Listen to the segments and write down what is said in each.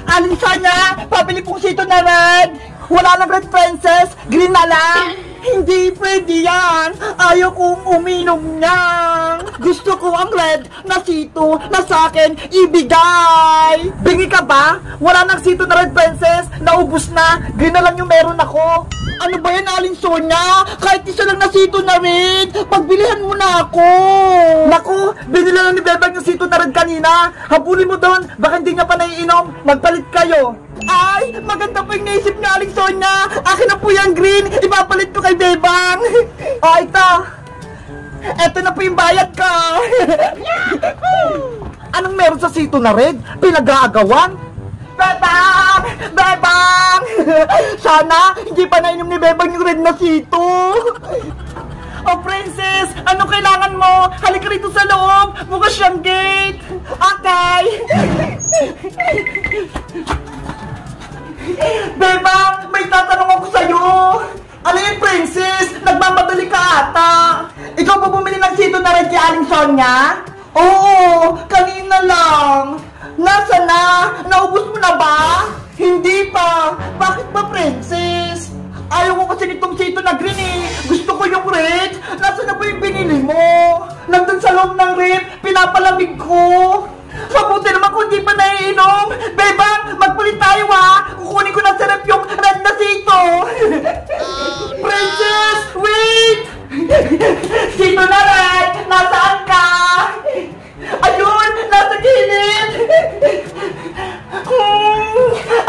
Aling Sonia, pabili pong sito na red. Wala nang red princess, green na lang. Hindi pwede yan. Ayaw kong uminom niyan. Gusto ko ang red na sito na sa akin ibigay. Bingi ka ba? Wala nang sito na red princess. Naubos na. Green na lang yung meron ako. Ano ba yan, Aling Sonia? Kahit isa lang na sito na red. Pagbilihan mo na ako. Naku, binili lang ni Bebang yung sito na red kanina. Habulin mo doon. Baka hindi niya pa naiinom. Magpalit kayo. Ay, maganda po yung naisip niya, Aling Sonia. Akin na po yung green. Ipapalit ko kay Bebang. O, ito. Eto na po yung bayad ko. Anong meron sa sito na red? Pinag-aagawan? Bebang! Bebang! Sana hindi pa nainom ni Bebang yung red na sito. Oh, princess! Ano kailangan mo? Halika rito sa loob. Bukas siyang gate. Okay. Bebang! May tatanong ako sa'yo. Ano yun, princess? Nagmamadali ka ata. Ikaw ba bumili ng sito na red kay Aling Sonia? Oo, kanina lang. Nasa na? Naubos mo na ba? Hindi pa. Bakit ba, princess? Ayaw ko kasi nitong sito na green eh. Gusto ko yung red. Nasa na ba yung binili mo? Nandun sa loob ng red, pinapalamig ko. Mabuti naman kung hindi pa naiinom. Bebang, magpulit tayo ha. Kukunin ko na sa rep yung red na sito. Princess, wait! Sito na red, nasaan ka? Ayun, nasa gilid.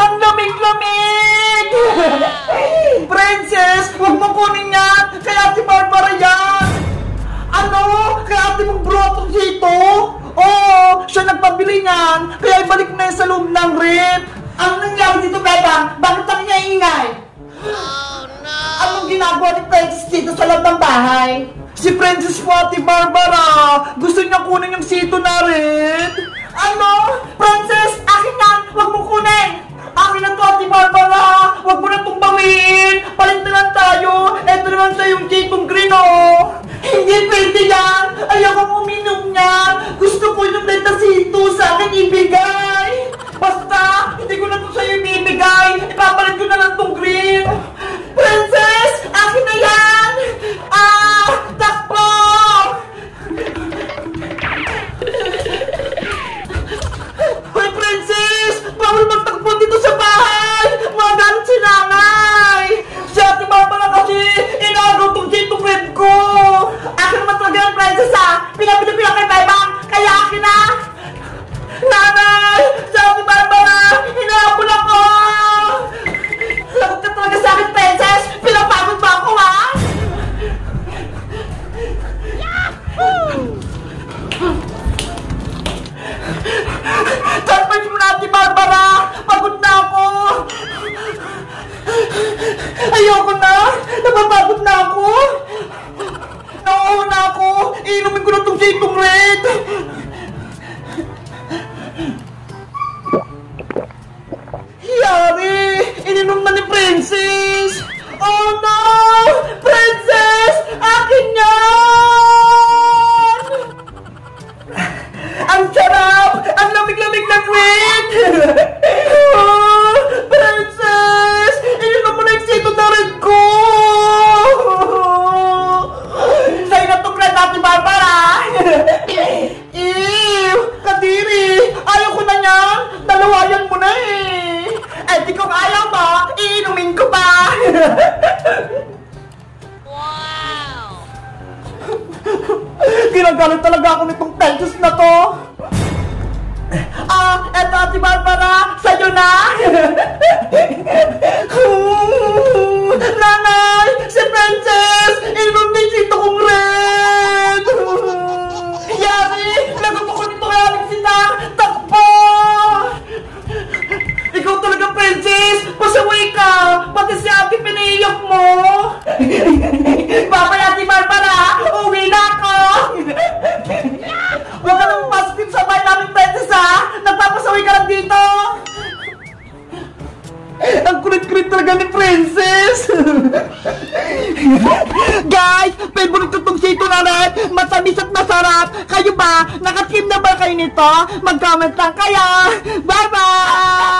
Ang lamig-lamig. Princess, huwag mo kunin yan. Kaya si Barbara yan. Ano? Kaya ate mong bro itong sito? Oo, siya nagpabili niyan. Kaya ibalik na yan sa loob ng rep. Ano nangyari dito, Bebang? Bakit ang niya ingay? Oh, no! Anong ginagawa ni Princess dito sa loob ng bahay? Si Princess po, Ate Barbara, gusto niya kunin yung sito na red. Ano? Princess, akin yan! Huwag mo kunin! Akin na to, Ate Barbara! Huwag mo na itong bawiin! Palit na lang tayo! Eto naman sa yung sitong green, oh! Hindi pwede yan! Ayaw kong uminom niyan! Gusto ko yung red na sito sa akin ibigay! Basta, hindi ko na ito sa'yo ibibigay! Ipapalit ko na lang itong green! Princess! Akin na yan! Takbo! Hoy, Princess! Bawal magtakbo dito sa bahay! Magalit si nanay! Si Ate Barbara kasi inaagaw tong sitong red ko! Akin naman talaga yung Princess ha! Pinapili ko lang kay Bebang! Kaya akin na! Nanay! Si Ate Barbara! Inaabol ako! Lagot ka talaga sa akin, Princess! Pinapagod ba ako ha? Charpage mo na, Ate Barbara! Pagod na ako! Ayoko na! Napapagod na ako! Nauuna ako! Iinumin ko na itong sitong red! Yari! Ininom na ni Princess! Oh no! Princess! Akin yan! Ang sarap! Ang lamig-lamig ng red! Oh, Princess! Ininom mo na yung sito na red ko! Sa'yo na itong red, Ate Barbara! Ew! Kadiri! Ayaw ko na yan! Dalawayan mo na eh! Eh di kung ayaw mo, iinumin ko pa! Wow! Ginagalit talaga ako nitong Princess na to! Eto, Ate Barbara! Sa'yo na! Nanay! Si Princess! Inom na yung sito kong red! Yari! Lagot ako nito kaya nagsitang! Takbo! Ikaw talaga, Princess! Pasaway ka! Pati si Ate pinaiyak mo! Babay, Ate Barbara! Uwi na ako! Huwag ka nang positive sa bahay namin, Princess, ha? Nagpapasaway ka lang dito! Ang kulit-kulit talaga ni Princess! Guys! Favorite ko itong sito na red! Matamis at masarap! Kayo ba? Nakatim na ba kayo nito? Mag-comment lang kayo! Bye-bye!